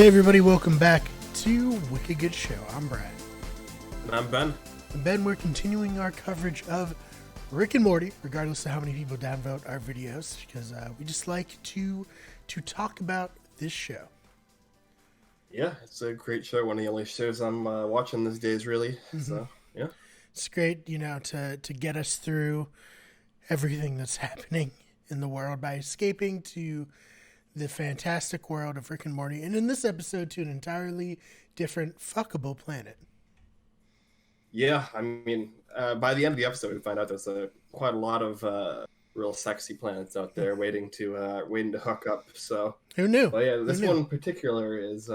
Hey everybody, welcome back to Wicked Good Show. I'm Brad. And I'm Ben. And Ben, we're continuing our coverage of Rick and Morty, regardless of how many people downvote our videos, because we just like to talk about this show. Yeah, it's a great show. One of the only shows I'm watching these days, really. Mm-hmm. So, yeah. It's great, to get us through everything that's happening in the world by escaping to the fantastic world of Rick and Morty, and in this episode to an entirely different fuckable planet. Yeah, I mean, by the end of the episode, we find out there's quite a lot of real sexy planets out there waiting to hook up. So who knew? But yeah, this one in particular is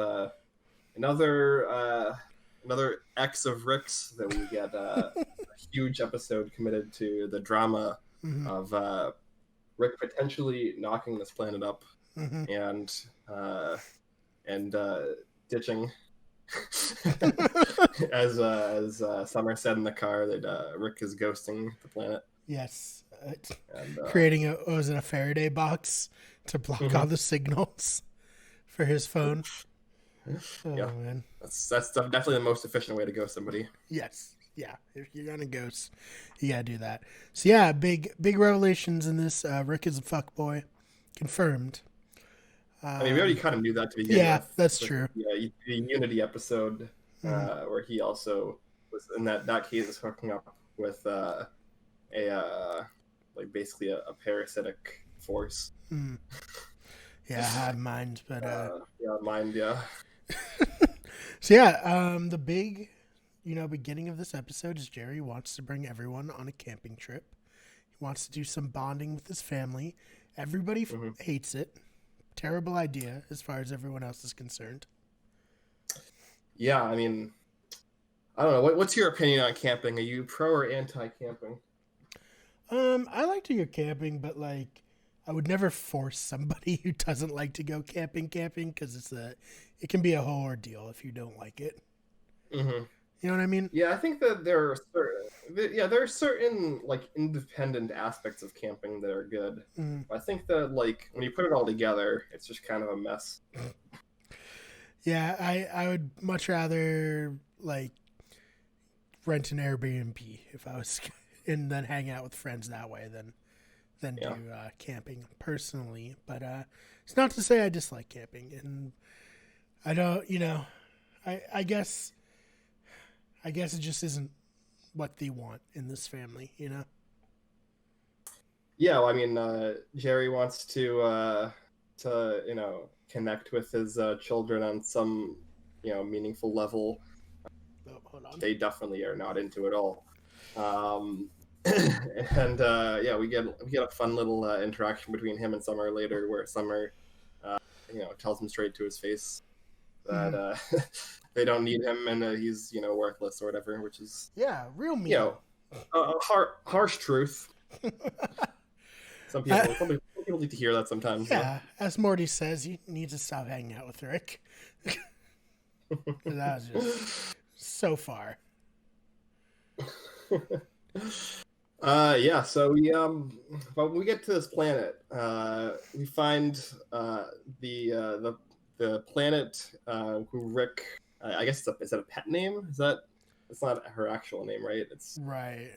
another ex of Rick's that we get a huge episode committed to the drama of Rick potentially knocking this planet up. And ditching, as Summer said in the car, that Rick is ghosting the planet. Yes, creating a Faraday box to block all the signals for his phone. Oh, yeah, man, that's definitely the most efficient way to ghost somebody. Yes, yeah. If you're gonna ghost, you gotta do that. So yeah, big revelations in this. Rick is a fuckboy, confirmed. I mean, we already kind of knew that to begin with. Yeah, that's true. Yeah, the Unity episode where he also was in that case is hooking up with basically a parasitic force. Yeah, hive mind, but mind, yeah. So yeah, the big, beginning of this episode is Jerry wants to bring everyone on a camping trip. He wants to do some bonding with his family. Everybody hates it. Terrible idea as far as everyone else is concerned. Yeah, I mean, I don't know. What's your opinion on camping? Are you pro or anti-camping? I like to go camping, but I would never force somebody who doesn't like to go camping because it can be a whole ordeal if you don't like it. Mm-hmm. You know what I mean? Yeah, I think that there are certain independent aspects of camping that are good. I think that when you put it all together, it's just kind of a mess. Yeah, I would much rather rent an Airbnb if I was and then hang out with friends that way than do camping personally. But it's not to say I dislike camping, and I don't. I guess it just isn't what they want in this family, Yeah, well, I mean, Jerry wants to connect with his children on some, meaningful level. Hold on. They definitely are not into it all. And we get a fun little interaction between him and Summer later, where Summer, tells him straight to his face that they don't need him and he's worthless or whatever, which is real mean. Harsh truth. Some people need to hear that sometimes. Yeah, as Morty says, you need to stop hanging out with Rick. That was just so far. So when we get to this planet, we find the planet who Rick, I guess is that a pet name? It's not her actual name, right? It's right.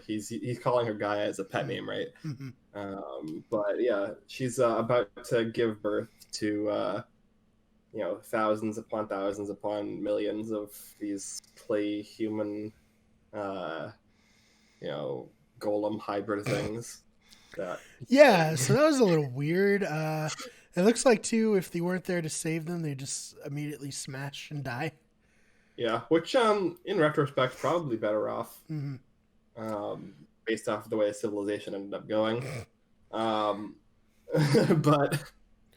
He's calling her Gaia as a pet name, right? But yeah, she's about to give birth to thousands upon millions of these clay human golem hybrid things. Yeah, so that was a little weird. It looks like too, if they weren't there to save them, they just immediately smash and die. Yeah, which in retrospect probably better off. Based off of the way civilization ended up going. But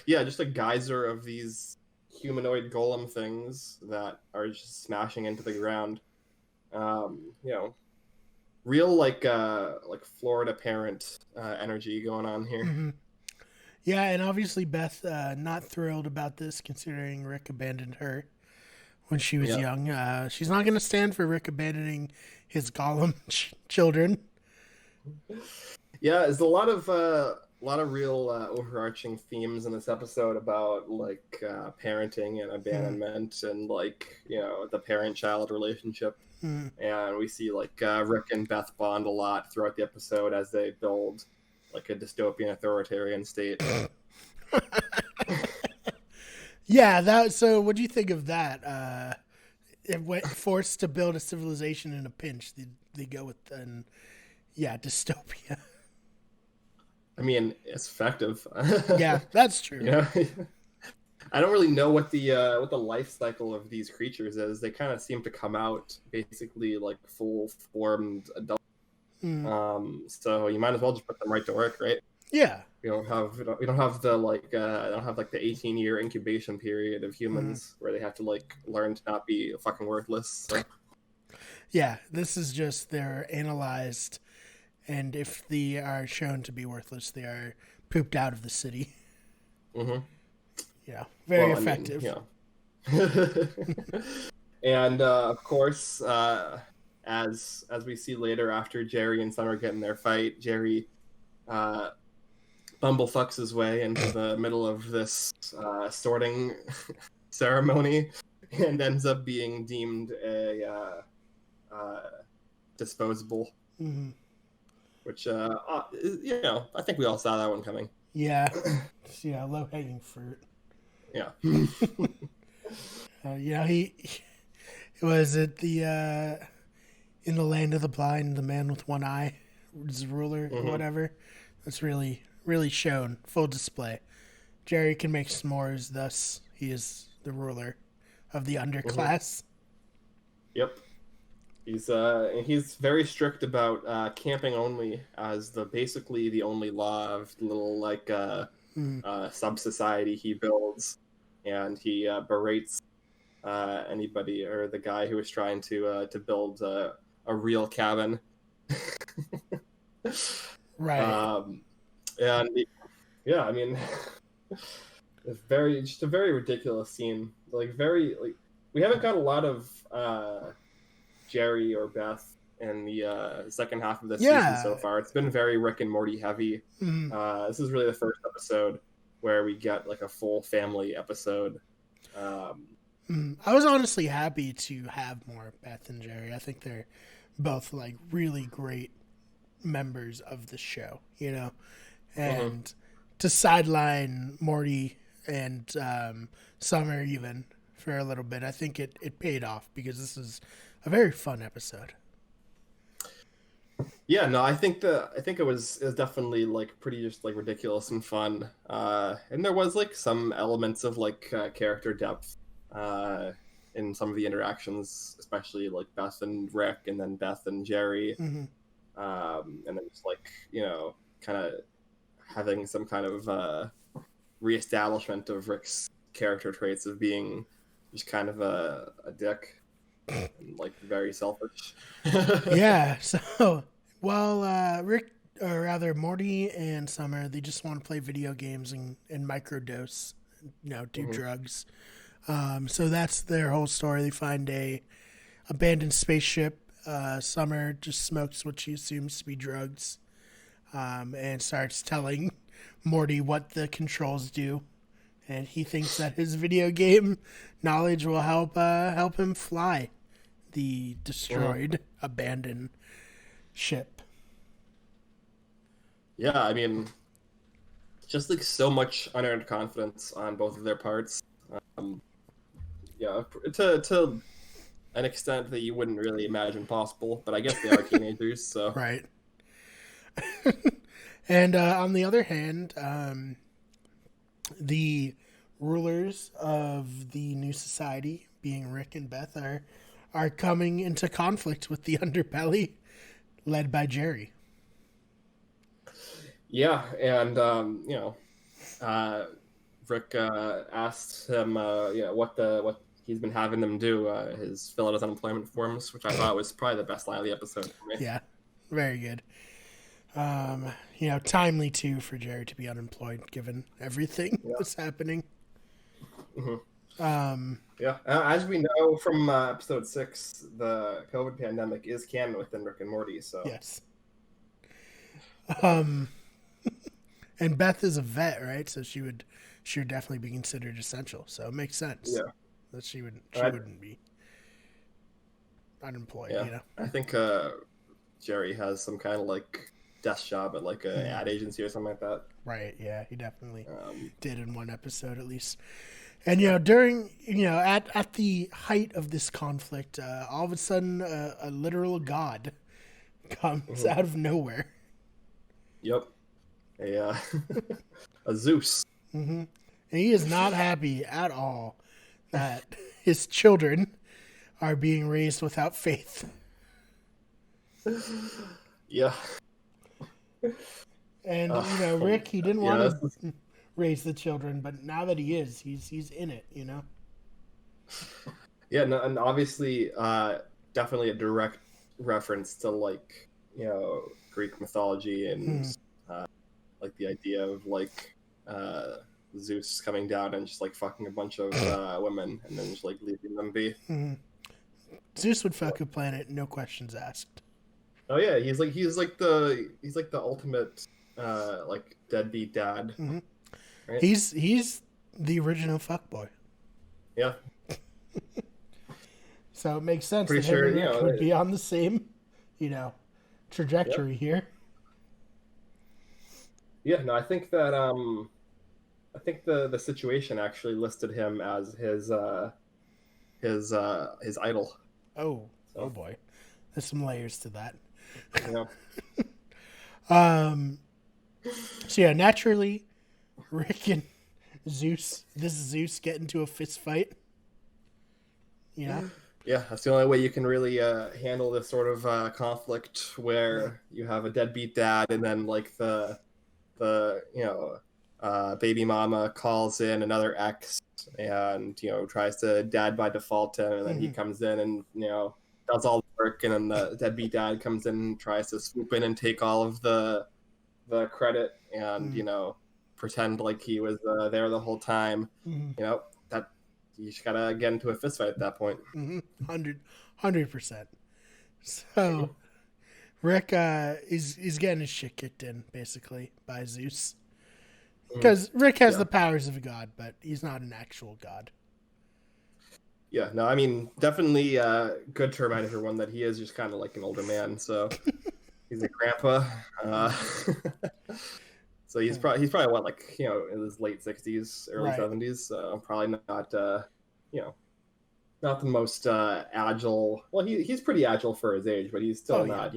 yeah, just a geyser of these humanoid golem things that are just smashing into the ground. Real Florida parent energy going on here. Yeah, and obviously Beth not thrilled about this, considering Rick abandoned her when she was young. She's not going to stand for Rick abandoning his golem children. Yeah, there's a lot of lot of real overarching themes in this episode about like parenting and abandonment and like the parent-child relationship. And we see like Rick and Beth bond a lot throughout the episode as they build like a dystopian authoritarian state. Yeah, so what do you think of that? It went forced to build a civilization in a pinch. They go with dystopia. I mean, it's effective. Yeah, that's true. I don't really know what the life cycle of these creatures is. They kind of seem to come out basically like full formed adults. So you might as well just put them right to work, right? Yeah. We don't have the like I don't have like the 18-year incubation period of humans where they have to like learn to not be fucking worthless. So. Yeah, this is just they're analyzed, and if they are shown to be worthless, they are pooped out of the city. Yeah, very effective. And of course, as we see later, after Jerry and Summer get in their fight, Jerry bumblefucks his way into the middle of this sorting ceremony and ends up being deemed a disposable. Which I think we all saw that one coming. Yeah, low hanging fruit. Yeah. He was it the in the land of the blind, the man with one eye is the ruler or whatever. That's really shown, full display. Jerry can make s'mores, thus he is the ruler of the underclass. Yep. He's very strict about camping only as basically the only law of the little like sub society he builds, and he berates anybody or the guy who is trying to build a real cabin. Right. And I mean, it's just a very ridiculous scene. Like we haven't got a lot of Jerry or Beth in the second half of this season so far. It's been very Rick and Morty heavy. This is really the first episode where we get like a full family episode. I was honestly happy to have more Beth and Jerry. I think they're both like really great members of the show, and to sideline Morty and Summer even for a little bit, I think it paid off because this is a very fun episode. Yeah, no, I think it was definitely like pretty just like ridiculous and fun, and there was like some elements of like character depth in some of the interactions, especially like Beth and Rick, and then Beth and Jerry, and then just like kind of having some kind of reestablishment of Rick's character traits of being just kind of a dick. And, like very selfish. Yeah, so Rick, or rather Morty and Summer, they just want to play video games and microdose, do drugs. So that's their whole story. They find a abandoned spaceship. Summer just smokes what she assumes to be drugs, and starts telling Morty what the controls do. And he thinks that his video game knowledge will help him fly the destroyed, abandoned ship. Yeah, I mean, just like so much unearned confidence on both of their parts. To an extent that you wouldn't really imagine possible, but I guess they are teenagers, so. Right. And on the other hand, the rulers of the new society, being Rick and Beth, are coming into conflict with the underbelly, led by Jerry. Yeah, and Rick asked him, what he's been having them do, his fill out his unemployment forms, which I thought was probably the best line of the episode for me. Yeah, very good. Timely too for Jerry to be unemployed given everything that's happening. As we know from episode 6, the COVID pandemic is canon within Rick and Morty. So yes. And Beth is a vet, right? So she would definitely be considered essential. So it makes sense Yeah. that she I, wouldn't be unemployed. yeah. You know. I think Jerry has some kind of like desk job at like an ad agency or something like that. Right. Yeah, he definitely Um, did in one episode at least. And during at the height of this conflict, all of a sudden a literal god comes mhm. out of nowhere. Yep. A a Zeus. And he is not happy at all that his children are being raised without faith. Yeah. And Rick, he didn't want to Is, raise the children, but now that he is, he's in it. yeah, no, and obviously, definitely a direct reference to like Greek mythology and like the idea of like Zeus coming down and just like fucking a bunch of women and then just like leaving them be. Zeus would fuck a planet, no questions asked. Oh yeah, he's like the ultimate like deadbeat dad. Right? He's the original fuckboy. Yeah. So it makes sense Pretty that sure, him and Rick would be on the same, trajectory here. Yeah, no, I think that I think the situation actually listed him as his idol. Oh boy, there's some layers to that. Yeah. So yeah, naturally, Rick and Zeus get into a fist fight. Yeah, that's the only way you can really handle this sort of conflict where you have a deadbeat dad and then like the baby mama calls in another ex and tries to dad by default him, and then he comes in and does all the work, and then the deadbeat dad comes in and tries to swoop in and take all of the credit and pretend like he was there the whole time. That you just gotta get into a fist fight at that point. 100%. So Rick is getting his shit kicked in basically by Zeus because Rick has the powers of a god, but he's not an actual god. Yeah, no, I mean, definitely good to remind everyone that he is just kind of like an older man, so he's a grandpa. So he's probably what, like, in his late 60s, early 70s, so probably not not the most agile. Well, he's pretty agile for his age, but he's still not,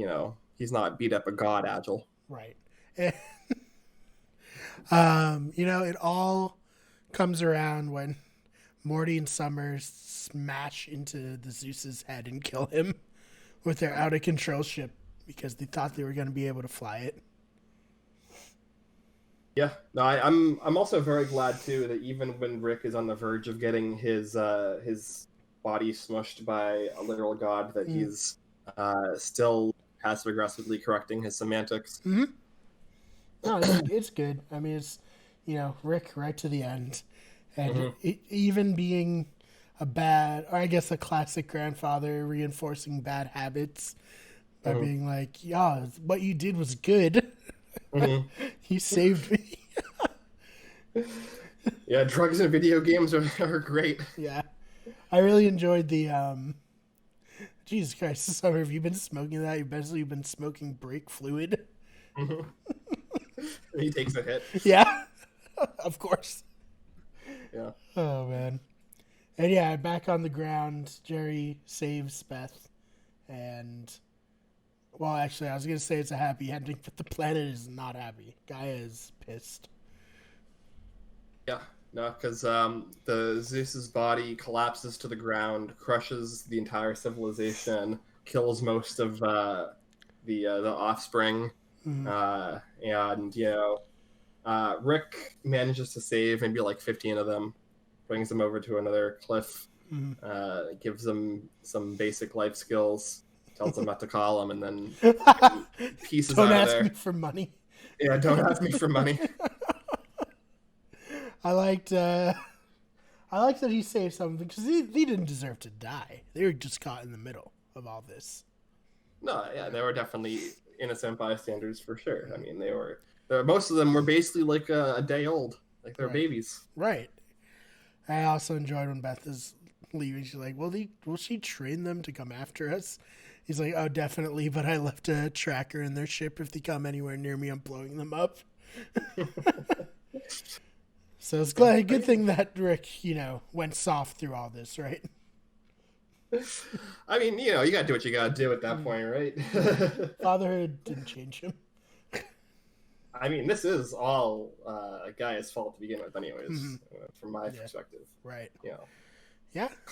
he's not beat up a god agile. Right. It all comes around when Morty and Summers smash into the Zeus's head and kill him with their out of control ship because they thought they were going to be able to fly it. Yeah, no, I'm also very glad too that even when Rick is on the verge of getting his body smushed by a literal god, that he's still passive aggressively correcting his semantics. No, it's good. I mean, it's Rick right to the end. And even being a classic grandfather reinforcing bad habits by being like, yeah, what you did was good. You saved me. Yeah, drugs and video games are great. Yeah. I really enjoyed the, Jesus Christ, Summer, have you been smoking that? You've been smoking brake fluid. He takes a hit. Yeah, of course. Yeah. Oh, man. And yeah, back on the ground, Jerry saves Beth. And, well, actually, I was going to say it's a happy ending, but the planet is not happy. Gaia is pissed. Yeah, no, because the Zeus's body collapses to the ground, crushes the entire civilization, kills most of the offspring, and Rick manages to save maybe like 15 of them, brings them over to another cliff, gives them some basic life skills, tells them not to call him, and then pieces out of there. Don't ask me for money. Yeah, don't ask me for money. I liked that he saved something because he didn't deserve to die. They were just caught in the middle of all this. No, yeah, they were definitely innocent bystanders for sure. I mean, they were most of them were basically like a day old, like they're Right. babies. Right. I also enjoyed when Beth is leaving. She's like, will she train them to come after us? He's like, oh, definitely, but I left a tracker in their ship. If they come anywhere near me, I'm blowing them up. So it's good thing that Rick, went soft through all this, right? I mean, you got to do what you got to do at that point, right? Fatherhood didn't change him. I mean, this is all a guy's fault to begin with, anyways, from my perspective. Right. Yeah.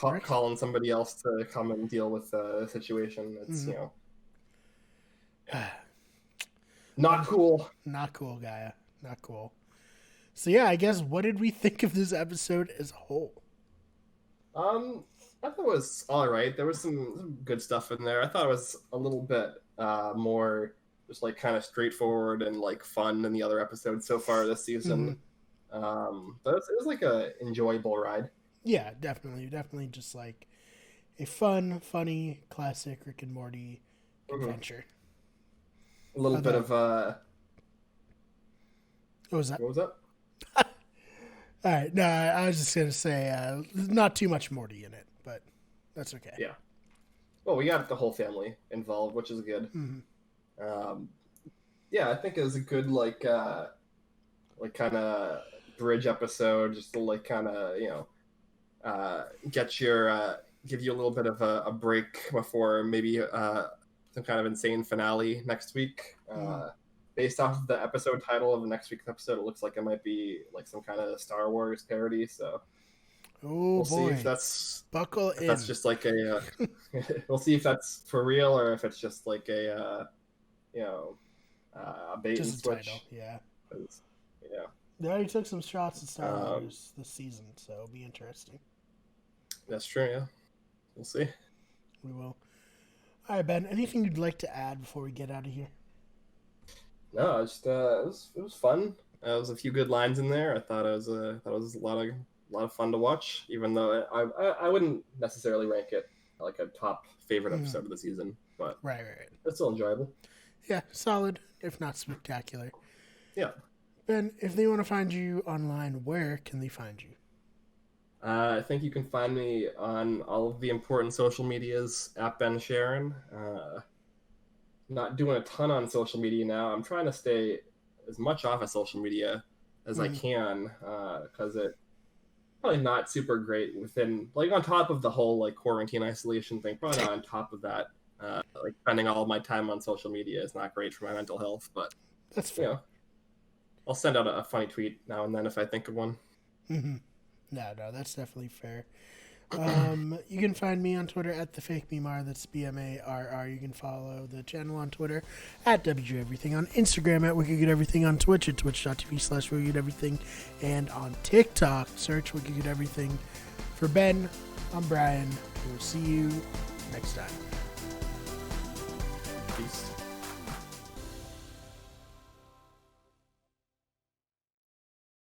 Rick. Calling somebody else to come and deal with the situation. It's, not cool. Not cool, Gaia. Not cool. So, yeah, I guess, what did we think of this episode as a whole? I thought it was all right. There was some good stuff in there. I thought it was a little bit more just like kind of straightforward and like fun than the other episodes so far this season. But it was like a enjoyable ride. Yeah, definitely just like a funny, classic Rick and Morty adventure. A little bit of what was that? What was that? All right, no, I was just gonna say not too much Morty in it, but that's okay. Yeah. Well, we got the whole family involved, which is good. Yeah, I think it was a good like kind of bridge episode, just to like kind of give you a little bit of a break before maybe some kind of insane finale next week. Based off of the episode title of next week's episode, it looks like it might be like some kind of Star Wars parody. So we'll see if that's buckle in. That's just like a. We'll see if that's for real or if it's just like a bait just and switch. Title, yeah. They already took some shots at Star Wars this season, so it'll be interesting. That's true. Yeah, we'll see. We will. All right, Ben. Anything you'd like to add before we get out of here? No, just it was fun. There was a few good lines in there. I thought it was a lot of fun to watch. Even though I wouldn't necessarily rank it like a top favorite episode of the season, but right. It's still enjoyable. Yeah, solid, if not spectacular. Yeah. Ben, if they want to find you online, where can they find you? I think you can find me on all of the important social medias at Ben Sharon. Not doing a ton on social media now. I'm trying to stay as much off of social media as I can because it's probably not super great within, like, on top of the whole like quarantine isolation thing. Probably not on top of that. Like spending all of my time on social media is not great for my mental health. But that's fair. I'll send out a funny tweet now and then if I think of one. No, that's definitely fair. You can find me on Twitter at @thefakememar. That's BMARR. You can follow the channel on Twitter at WGEverything, on Instagram at WickedGoodEverything, on Twitch at twitch.tv/WickedGoodEverything, and on TikTok, search WickedGoodEverything. For Ben, I'm Brian. We'll see you next time. Peace.